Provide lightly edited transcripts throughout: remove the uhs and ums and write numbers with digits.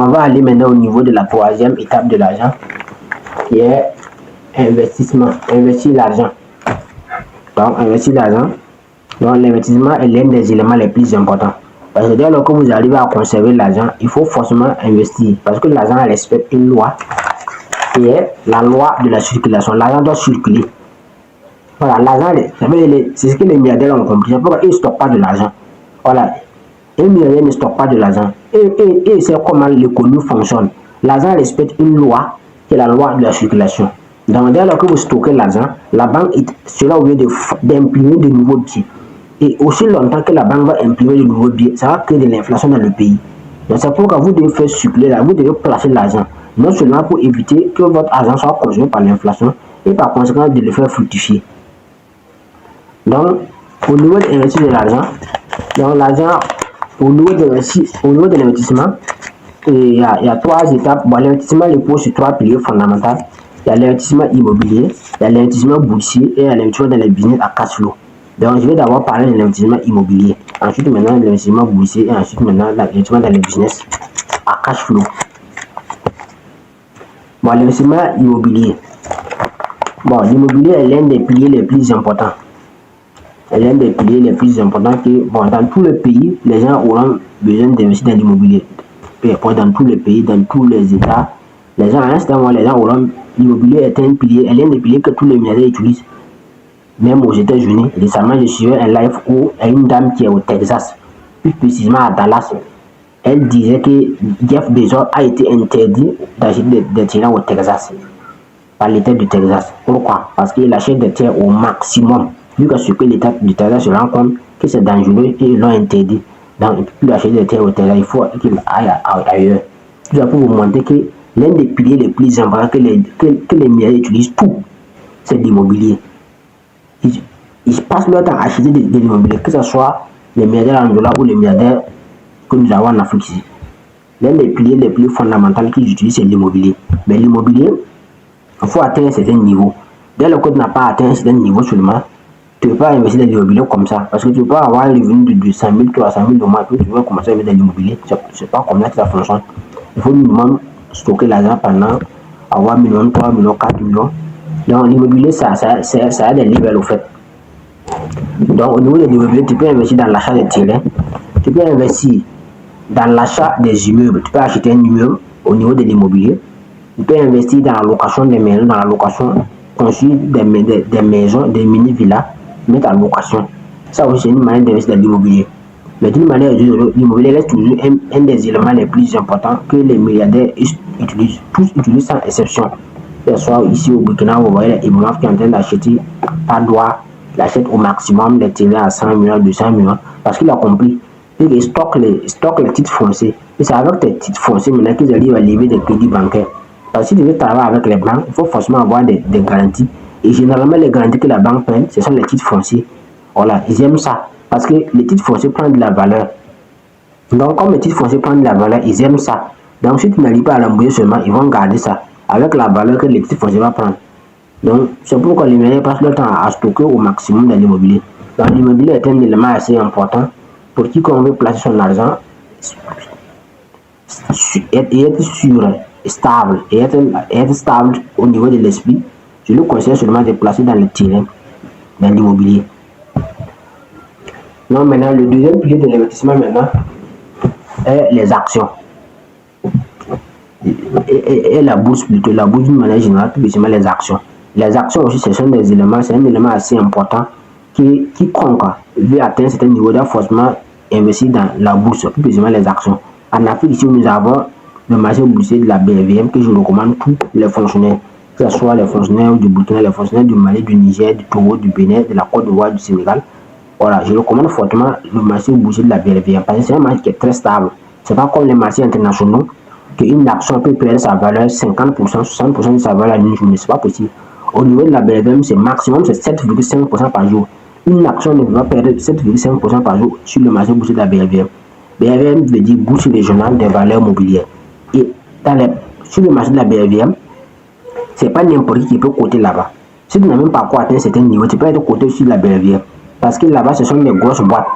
on va aller maintenant au niveau de la troisième étape de l'argent, qui est investissement, investir l'argent. Donc, investir l'argent. Donc, l'investissement est l'un des éléments les plus importants. Parce que dès lors que vous arrivez à conserver l'argent, il faut forcément investir. Parce que l'argent respecte une loi, qui est la loi de la circulation. L'argent doit circuler. Voilà, l'argent, c'est ce que les milliardaires ont compris. C'est pourquoi ils ne stockent pas de l'argent. Voilà. Un milliardaire ne stocke pas de l'argent. Et c'est comment l'économie fonctionne. L'argent respecte une loi, qui est la loi de la circulation. Donc, dès lors que vous stockez l'argent, la banque sera obligée d'imprimer de nouveaux billets. Et aussi longtemps que la banque va imprimer de nouveaux billets, ça va créer de l'inflation dans le pays. Donc, c'est pourquoi vous devez faire circuler, vous devez placer l'argent. Non seulement pour éviter que votre argent soit consommé par l'inflation, et par conséquent de le faire fructifier. Donc, au niveau d'investir de l'argent, donc l'argent, au niveau de l'investissement, il y a trois étapes. Bon, l'investissement repose sur trois piliers fondamentaux. Il y a l'investissement immobilier, il y a l'investissement boursier et il y a l'investissement dans les business à cash flow. Donc, je vais d'abord parler de l'investissement immobilier. Ensuite, maintenant, l'investissement boursier et ensuite, maintenant, l'investissement dans les business à cash flow. Bon, l'investissement immobilier. Bon, l'immobilier est l'un des piliers les plus importants. C'est l'un des piliers les plus importants que, bon, dans tout le pays, les gens auront besoin d'investir dans l'immobilier. Dans tous les pays, dans tous les États, les gens, à un certain moment, les gens auront. L'immobilier est un pilier, est l'un des piliers que tous les milliardaires utilisent. Même aux États-Unis, récemment, je suivais un live où une dame qui est au Texas, plus précisément à Dallas, elle disait que Jeff Bezos a été interdit d'acheter des terrains au Texas, par l'État du Texas. Pourquoi? Parce qu'il achète des terres au maximum. Vu que ce que l'État du Texas se rend compte que c'est dangereux et ils l'ont interdit. Donc, il ne peut plus acheter des terres au Texas, il faut qu'il aille ailleurs. Tout ça pour vous montrer que l'un des piliers les plus importants que les milliardaires utilisent tout, c'est l'immobilier. Ils passent leur temps à acheter de l'immobilier, que ce soit les milliardaires en dollars ou les milliardaires que nous avons en Afrique ici. L'un des piliers les plus fondamentaux qu'ils utilisent, c'est l'immobilier. Mais l'immobilier, il faut atteindre un certain niveau. Dès lors que tu n'as pas atteint un certain niveau seulement, tu ne peux pas investir dans l'immobilier comme ça. Parce que tu peux avoir un revenu de 200 000, 300 000 dollars, puis tu veux commencer à investir dans l'immobilier. C'est pas comme ça que ça fonctionne. Il faut minimum stocker l'argent pendant avoir minimum 3 millions, 4 millions. Donc l'immobilier, ça a des niveaux au fait. Donc au niveau de l'immobilier, tu peux investir dans l'achat des terrains, tu peux investir dans l'achat des immeubles, tu peux acheter un immeuble au niveau de l'immobilier, tu peux investir dans la location des maisons, dans la location, construire des maisons, des mini-villas, mettre en location. Ça aussi c'est une manière d'investir dans l'immobilier. Mais d'une manière ou d'une autre, l'immobilier reste toujours un des éléments les plus importants que les milliardaires utilisent. Tous utilisent sans exception. Que ce soit ici au Burkina, vous voyez les Ibomaf qui sont en train d'acheter par droit, il achète au maximum des terrains à 100 millions, 200 millions, parce qu'il a compris. Il stocke les titres fonciers. Et c'est avec tes titres fonciers maintenant qu'ils arrivent à lever des crédits bancaires. Parce que si tu veux travailler avec les banques, il faut forcément avoir des garanties. Et généralement, les garanties que la banque prenne, ce sont les titres fonciers. Voilà, ils aiment ça. Parce que les titres fonciers prennent de la valeur. Donc, comme les titres fonciers prennent de la valeur, ils aiment ça. Donc, si tu n'arrives pas à l'embaucher seulement, ils vont garder ça avec la valeur que les titres fonciers vont prendre. Donc, c'est pourquoi les milliardaires passent leur temps à stocker au maximum dans l'immobilier. Donc, l'immobilier est un élément assez important pour quiconque veut placer son argent et être sûr, stable, et être stable au niveau de l'esprit. Je le conseille seulement de placer dans le terrain, dans l'immobilier. Donc maintenant, le deuxième pilier de l'investissement maintenant est les actions. Et la bourse plutôt, la bourse d'une manière générale, tout simplement les actions. Les actions aussi, ce sont des éléments, c'est un élément assez important quiconque veut atteindre un certain niveau doit forcément investir dans la bourse, tout simplement les actions. En Afrique, ici, nous avons le marché boursier de la BVM que je recommande tous les fonctionnaires, que ce soit les fonctionnaires du Burkina, les fonctionnaires du Mali, du Niger, du Togo, du Bénin, de la Côte d'Ivoire, du Sénégal. Voilà, je recommande fortement le marché boursier de la BVM parce que c'est un marché qui est très stable. C'est pas comme les marchés internationaux qu'une action peut perdre sa valeur 50%, 60% de sa valeur en une journée. C'est pas possible. Au niveau de la BVM, c'est maximum, c'est 7,5% par jour. Une action ne va perdre 7,5% par jour sur le marché boursier de la BVM. BVM veut dire bourse régionale des valeurs mobilières. Et sur le marché de la BVM, c'est pas n'importe qui peut coter là-bas. Si tu n'as même pas quoi atteindre un certain niveau, tu peux être coté sur la BVM. Parce que là-bas, ce sont des grosses boîtes.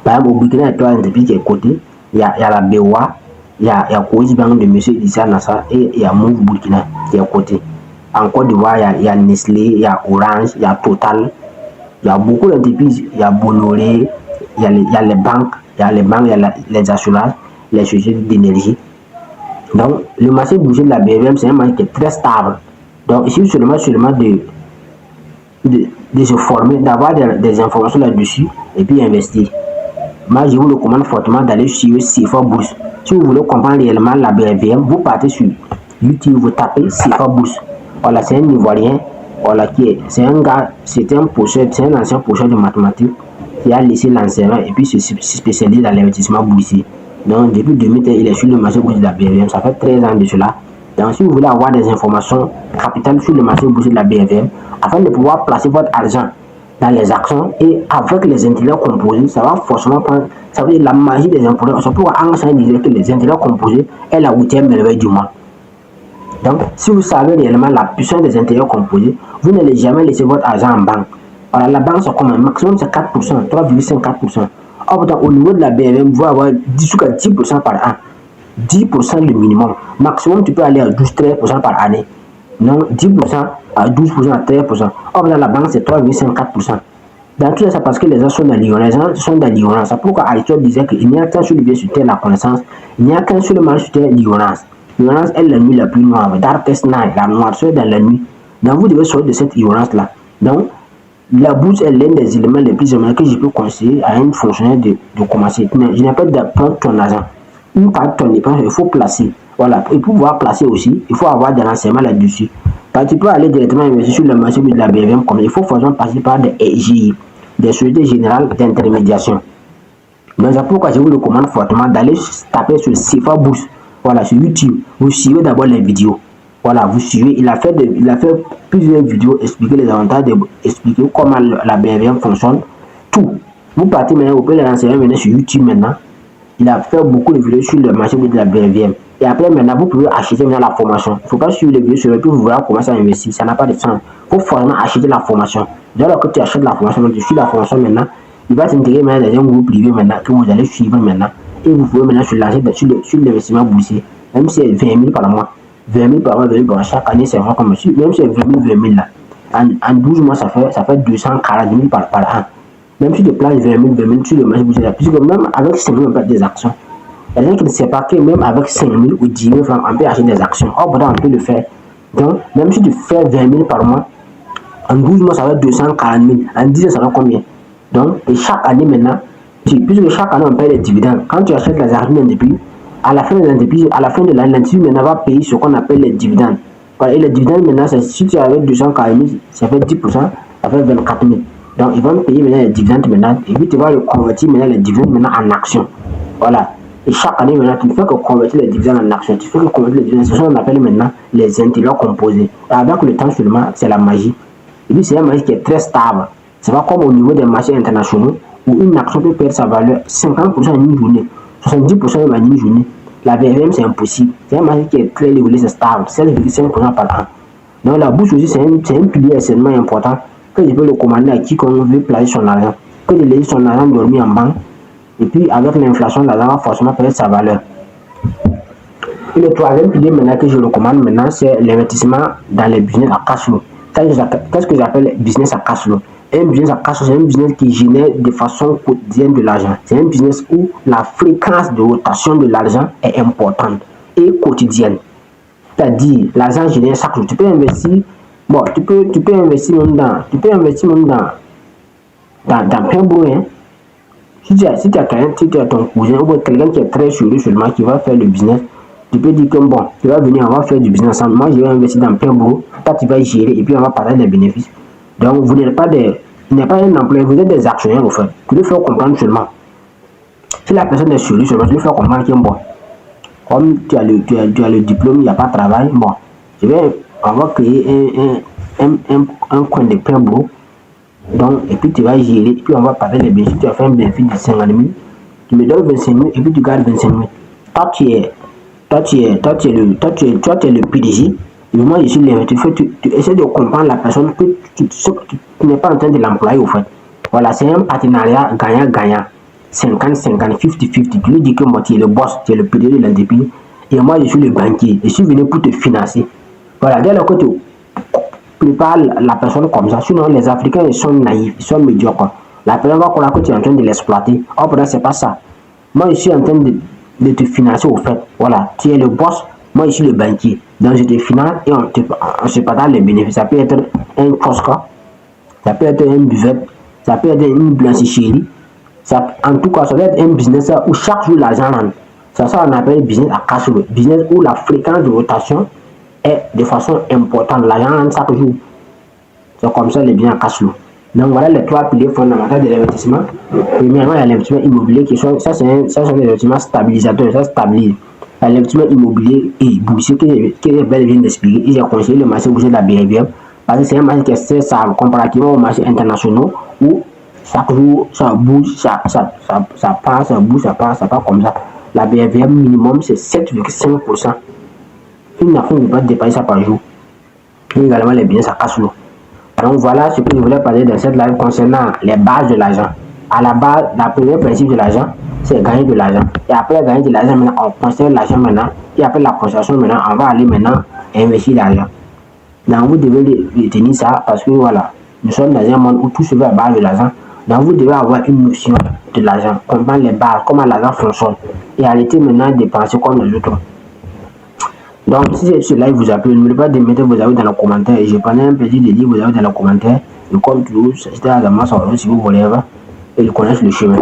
Par exemple, au Burkina, il y a une entreprise qui est cotée. Il y a la BOA, il y a Cois Bank de M. Issa Nassa et il y a Move Burkina qui est à côté. En Côte d'Ivoire, il y a Nestlé, il y a Orange, il y a Total, il y a beaucoup d'entreprises, il y a Bolloré, il y a les banques, il y a les assurances, les sociétés d'énergie. Donc, le marché boursier de la BVM, c'est un marché qui est très stable. Donc, il suffit seulement de se former, d'avoir des informations là-dessus et puis investir. Moi, je vous recommande fortement d'aller sur CFA Bourse. Si vous voulez comprendre réellement la BVM, vous partez sur YouTube, vous tapez CFA Bourse. Voilà, c'est un Ivoirien. Voilà, c'est un gars, c'est un ancien professeur de mathématiques qui a laissé l'enseignement et puis se spécialise dans l'investissement boursier. Donc, depuis 2000, il est sur le marché boursier de la BVM. Ça fait 13 ans de cela. Donc, si vous voulez avoir des informations capitales sur le marché boursier de la BVM, afin de pouvoir placer votre argent dans les actions et avec les intérêts composés, ça va forcément prendre, ça veut dire la magie des intérêts. C'est pourquoi Einstein disait que les intérêts composés est la 8e merveille du monde. Donc, si vous savez réellement la puissance des intérêts composés, vous n'allez jamais laisser votre argent en banque. Alors, la banque, c'est comme un maximum, c'est 4%, 3,54%. Or, au niveau de la BVM, vous allez avoir 10 ou 10% par an. 10% le minimum. Maximum, tu peux aller à 12-13% par année. Non, 10% à 12% à 13%. Or, dans la banque, c'est 3,54%. Dans tout ça, c'est parce que les gens sont dans l'ignorance. Les gens sont dans l'ignorance. C'est pourquoi Aristote disait qu'il n'y a qu'un seul bien sur terre, la connaissance. Il n'y a qu'un seul mal sur terre, l'ignorance. L'ignorance est la nuit la plus noire. Darkest night, la noirceur dans la nuit. Donc, vous devez sortir de cette ignorance-là. Donc, la bourse est l'un des éléments les plus importants que je peux conseiller à un fonctionnaire de commencer. Je n'ai pas de prendre ton argent. Une partie de ton dépense, il faut placer. Voilà. Et pour pouvoir placer aussi, il faut avoir des renseignements là-dessus. Tu peux aller directement investir sur le marché de la BVM, comme il faut forcément passer par des EGI, des sociétés générales d'intermédiation. Donc, c'est pourquoi je vous recommande fortement d'aller taper sur CFA Bourse. Voilà, sur YouTube. Vous suivez d'abord les vidéos. Voilà, vous suivez. Il a fait plusieurs vidéos expliquer les avantages, expliquer comment la BVM fonctionne. Tout. Vous partez maintenant, vous pouvez les renseigner maintenant sur YouTube maintenant. Il a fait beaucoup de vidéos sur le marché de la BVM. Et après, maintenant, vous pouvez acheter maintenant la formation. Il ne faut pas suivre les vidéos sur le puis vous voulez commencer à investir. Ça n'a pas de sens. Il faut forcément acheter la formation. Dès lors que tu achètes la formation, tu suis la formation maintenant, il va t'intégrer maintenant dans un groupe privé maintenant que vous allez suivre maintenant. Et vous pouvez maintenant se lancer sur l'investissement boursier. Même si c'est 20 000 par mois. 20 000 par mois, 20 000 par mois. Chaque année, c'est vraiment comme ça. Même si c'est 20 000 là. En 12 mois, ça fait 240 000 par an. Même si tu places 20 000 sur le marché boursier, puisque même avec 5 000, on peut des actions. Il y a des gens qui ne savent pas que même avec 5 000 ou 10 000 francs, on peut acheter des actions. Or, pourtant, on peut le faire. Donc, même si tu fais 20 000 par mois, en 12 mois, ça va être 240 000. En 10 ans, ça va combien? Donc, et chaque année maintenant, puisque chaque année, on paye les dividendes. Quand tu achètes les actions d'entreprise, à la fin de l'année, l'entreprise maintenant va payer ce qu'on appelle les dividendes. Et les dividendes, maintenant, si tu avais 240 000, ça fait 10%, ça fait 24 000. Donc, ils vont payer maintenant les dividendes maintenant, et puis tu vas le convertir maintenant les dividendes maintenant en actions. Voilà. Et chaque année maintenant, tu ne fais que convertir les dividendes en actions. Tu fais que convertir les dividendes. C'est ce qu'on appelle maintenant les intérêts composés. Et avec le temps seulement, c'est la magie. Et puis, c'est un marché qui est très stable. C'est pas comme au niveau des marchés internationaux où une action peut perdre sa valeur 50% en une journée, 70% en une journée. La BVM, c'est impossible. C'est un marché qui est très régulé, c'est stable, 7,5% par an. Donc, la bourse aussi, c'est un pilier extrêmement important que je peux le commander à quiconque veut placer son argent. Que de laisser son argent dormir en banque. Et puis, avec l'inflation, l'argent va forcément perdre sa valeur. Et le troisième pilier maintenant que je recommande maintenant, c'est l'investissement dans les business à cash flow. Qu'est-ce que j'appelle business à cash flow? Un business à cash flow, c'est un business qui génère de façon quotidienne de l'argent. C'est un business où la fréquence de rotation de l'argent est importante et quotidienne. C'est-à-dire, l'argent génère chaque jour. Tu peux investir, bon, tu peux investir même dans plein bourg, hein. Si tu as ton cousin ou quelqu'un qui est très sérieux seulement qui va faire le business, tu peux dire que bon, tu vas venir, on va faire du business ensemble. Moi, je vais investir dans plein boulot. Toi, tu vas y gérer et puis on va parler des bénéfices. Donc, vous n'êtes pas un employé, vous êtes des actionnaires au fait. Tu le fais comprendre seulement. Si la personne est sérieuse seulement, tu le fais comprendre que bon, comme tu as le diplôme, il n'y a pas de travail, bon, on va créer un coin de plein boulot. Donc, et puis tu vas gérer, et puis on va parler des bénéfices. Tu as fait un bénéfice de 50 000, tu me donnes 25 000 et puis tu gardes 25 000. Toi, tu es le PDG, et moi je suis l'investisseur. Tu essaies de comprendre la personne que tu n'es pas en train de l'employer au fait. Voilà, c'est un partenariat gagnant-gagnant. 50-50, 50-50. Tu lui dis que moi, tu es le boss, tu es le PDG de l'entreprise, et moi, je suis le banquier. Je suis venu pour te financer. Voilà, dès lors que tu prépares la personne comme ça, sinon les Africains, ils sont naïfs, ils sont médiocres. La personne va croire que tu es en train de l'exploiter. Or, pourtant, c'est pas ça. Moi, je suis en train de te financer au fait. Voilà, tu es le boss, moi, je suis le banquier. Donc, je te finance et on se partage les bénéfices. Ça peut être un kiosque, ça peut être une buvette, ça peut être une blanchisserie. En tout cas, ça peut être un business où chaque jour l'argent rentre. Ça, on appelle business à cash flow. Business où la fréquence de rotation est de façon importante. L'argent rentre chaque jour. C'est comme ça les biens à cash flow. Donc voilà les trois piliers fondamentaux de l'investissement. Premièrement, il y a l'investissement immobilier qui sont, ça sont des investissements stabilisateurs, ça stabilise. Il y a l'investissement immobilier et boursier que je viens d'expliquer. J'ai conseillé le marché boursier de la BRBM parce que c'est un marché qui est très stable comparativement aux marchés internationaux où chaque jour ça bouge, ça part, ça bouge, ça part comme ça. La BRBM minimum c'est 7,5%. Une nation ne peut pas dépasser ça par jour. Et également les biens ça casse flow. Donc voilà ce que je voulais parler dans cette live concernant les bases de l'argent. À la base, le premier principe de l'argent, c'est gagner de l'argent. Et après gagner de l'argent, maintenant, on conserve l'argent maintenant. Et après la conservation, maintenant, on va aller maintenant investir l'argent. Donc vous devez retenir ça parce que voilà, nous sommes dans un monde où tout se fait à base de l'argent. Donc vous devez avoir une notion de l'argent, comprendre les bases, comment l'argent fonctionne. Et arrêter maintenant de penser comme les autres. Donc, si ce live vous a plu, n'oubliez pas de mettre vos avis dans les commentaires. Et je prendrai un plaisir de lire vos avis dans les commentaires. Et comme toujours, c'était à la masse, si vous voulez, et ils connaissent le chemin.